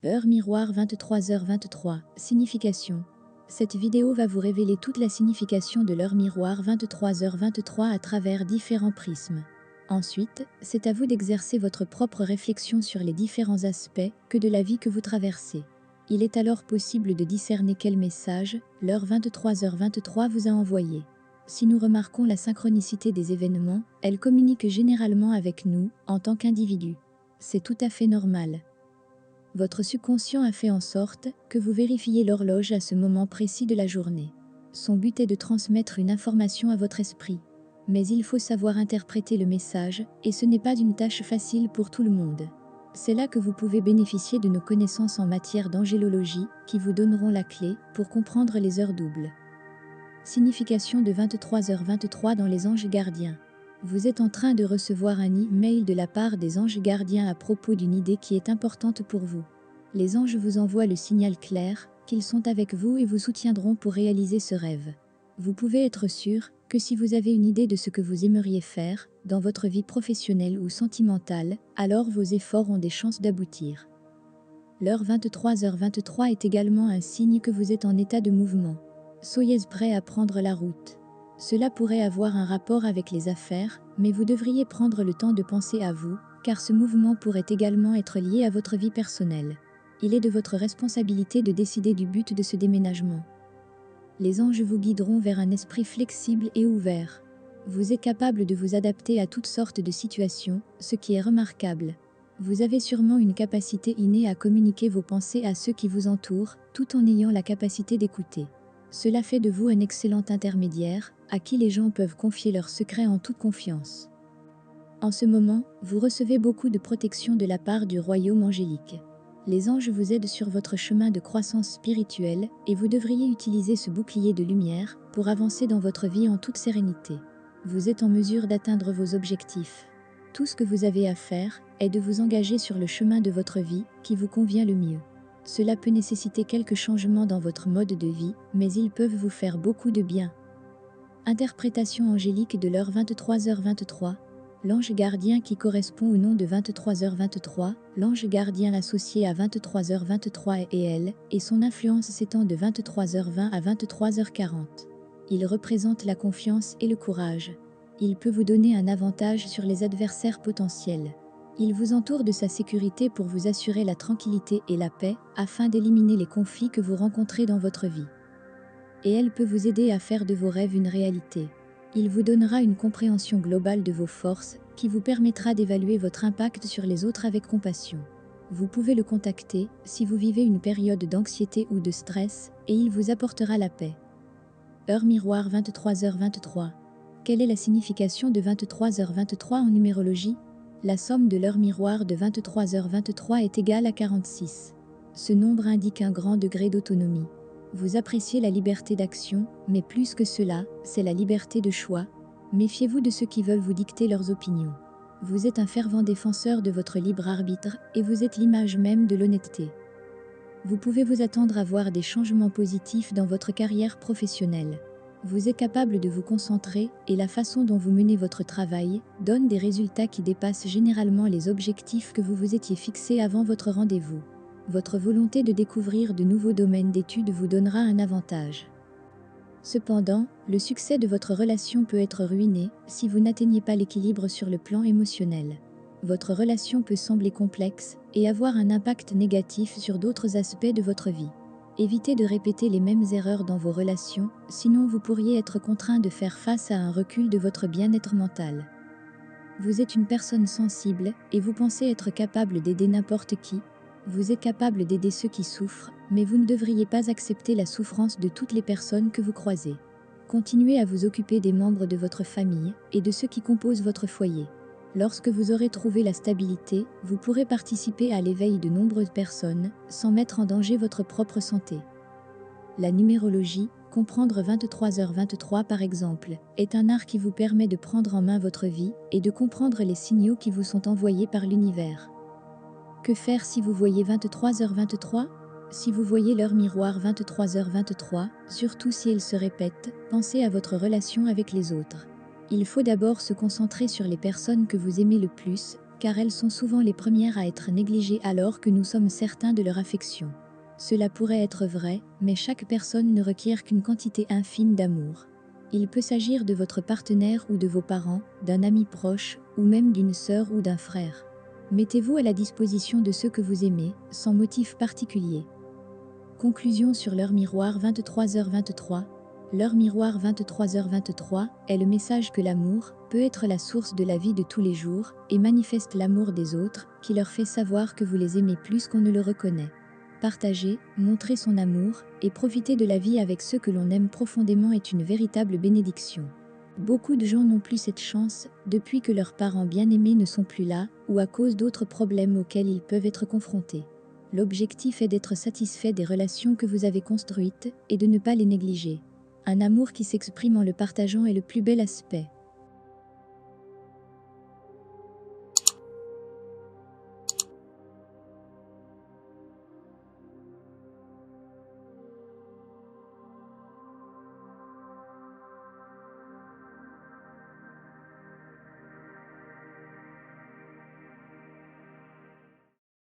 Heure miroir 23h23. Signification. Cette vidéo va vous révéler toute la signification de l'heure miroir 23h23 à travers différents prismes. Ensuite, c'est à vous d'exercer votre propre réflexion sur les différents aspects que de la vie que vous traversez. Il est alors possible de discerner quel message l'heure 23h23 vous a envoyé. Si nous remarquons la synchronicité des événements, elle communique généralement avec nous en tant qu'individus. C'est tout à fait normal. Votre subconscient a fait en sorte que vous vérifiez l'horloge à ce moment précis de la journée. Son but est de transmettre une information à votre esprit. Mais il faut savoir interpréter le message, et ce n'est pas une tâche facile pour tout le monde. C'est là que vous pouvez bénéficier de nos connaissances en matière d'angélologie, qui vous donneront la clé pour comprendre les heures doubles. Signification de 23h23 dans les anges gardiens. Vous êtes en train de recevoir un email de la part des anges gardiens à propos d'une idée qui est importante pour vous. Les anges vous envoient le signal clair qu'ils sont avec vous et vous soutiendront pour réaliser ce rêve. Vous pouvez être sûr que si vous avez une idée de ce que vous aimeriez faire dans votre vie professionnelle ou sentimentale, alors vos efforts ont des chances d'aboutir. L'heure 23h23 est également un signe que vous êtes en état de mouvement. Soyez prêt à prendre la route. Cela pourrait avoir un rapport avec les affaires, mais vous devriez prendre le temps de penser à vous, car ce mouvement pourrait également être lié à votre vie personnelle. Il est de votre responsabilité de décider du but de ce déménagement. Les anges vous guideront vers un esprit flexible et ouvert. Vous êtes capable de vous adapter à toutes sortes de situations, ce qui est remarquable. Vous avez sûrement une capacité innée à communiquer vos pensées à ceux qui vous entourent, tout en ayant la capacité d'écouter. Cela fait de vous un excellent intermédiaire, à qui les gens peuvent confier leurs secrets en toute confiance. En ce moment, vous recevez beaucoup de protection de la part du royaume angélique. Les anges vous aident sur votre chemin de croissance spirituelle, et vous devriez utiliser ce bouclier de lumière pour avancer dans votre vie en toute sérénité. Vous êtes en mesure d'atteindre vos objectifs. Tout ce que vous avez à faire est de vous engager sur le chemin de votre vie qui vous convient le mieux. Cela peut nécessiter quelques changements dans votre mode de vie, mais ils peuvent vous faire beaucoup de bien. Interprétation angélique de l'heure 23h23. L'ange gardien qui correspond au nom de 23h23, l'ange gardien associé à 23h23 est elle, et son influence s'étend de 23h20 à 23h40. Il représente la confiance et le courage. Il peut vous donner un avantage sur les adversaires potentiels. Il vous entoure de sa sécurité pour vous assurer la tranquillité et la paix, afin d'éliminer les conflits que vous rencontrez dans votre vie. Et elle peut vous aider à faire de vos rêves une réalité. Il vous donnera une compréhension globale de vos forces, qui vous permettra d'évaluer votre impact sur les autres avec compassion. Vous pouvez le contacter si vous vivez une période d'anxiété ou de stress, et il vous apportera la paix. Heure miroir 23h23. Quelle est la signification de 23h23 en numérologie ? La somme de l'heure miroir de 23h23 est égale à 46. Ce nombre indique un grand degré d'autonomie. Vous appréciez la liberté d'action, mais plus que cela, c'est la liberté de choix. Méfiez-vous de ceux qui veulent vous dicter leurs opinions. Vous êtes un fervent défenseur de votre libre arbitre, et vous êtes l'image même de l'honnêteté. Vous pouvez vous attendre à voir des changements positifs dans votre carrière professionnelle. Vous êtes capable de vous concentrer, et la façon dont vous menez votre travail donne des résultats qui dépassent généralement les objectifs que vous vous étiez fixés avant votre rendez-vous. Votre volonté de découvrir de nouveaux domaines d'études vous donnera un avantage. Cependant, le succès de votre relation peut être ruiné si vous n'atteignez pas l'équilibre sur le plan émotionnel. Votre relation peut sembler complexe et avoir un impact négatif sur d'autres aspects de votre vie. Évitez de répéter les mêmes erreurs dans vos relations, sinon vous pourriez être contraint de faire face à un recul de votre bien-être mental. Vous êtes une personne sensible et vous pensez être capable d'aider n'importe qui. Vous êtes capable d'aider ceux qui souffrent, mais vous ne devriez pas accepter la souffrance de toutes les personnes que vous croisez. Continuez à vous occuper des membres de votre famille et de ceux qui composent votre foyer. Lorsque vous aurez trouvé la stabilité, vous pourrez participer à l'éveil de nombreuses personnes, sans mettre en danger votre propre santé. La numérologie, comprendre 23h23 par exemple, est un art qui vous permet de prendre en main votre vie et de comprendre les signaux qui vous sont envoyés par l'univers. Que faire si vous voyez 23h23 ? Si vous voyez l'heure miroir 23h23, surtout si elle se répète, pensez à votre relation avec les autres. Il faut d'abord se concentrer sur les personnes que vous aimez le plus, car elles sont souvent les premières à être négligées alors que nous sommes certains de leur affection. Cela pourrait être vrai, mais chaque personne ne requiert qu'une quantité infime d'amour. Il peut s'agir de votre partenaire ou de vos parents, d'un ami proche, ou même d'une sœur ou d'un frère. Mettez-vous à la disposition de ceux que vous aimez, sans motif particulier. Conclusion sur l'heure miroir 23h23. L'heure miroir 23h23 est le message que l'amour peut être la source de la vie de tous les jours et manifeste l'amour des autres qui leur fait savoir que vous les aimez plus qu'on ne le reconnaît. Partager, montrer son amour et profiter de la vie avec ceux que l'on aime profondément est une véritable bénédiction. Beaucoup de gens n'ont plus cette chance depuis que leurs parents bien-aimés ne sont plus là ou à cause d'autres problèmes auxquels ils peuvent être confrontés. L'objectif est d'être satisfait des relations que vous avez construites et de ne pas les négliger. Un amour qui s'exprime en le partageant est le plus bel aspect.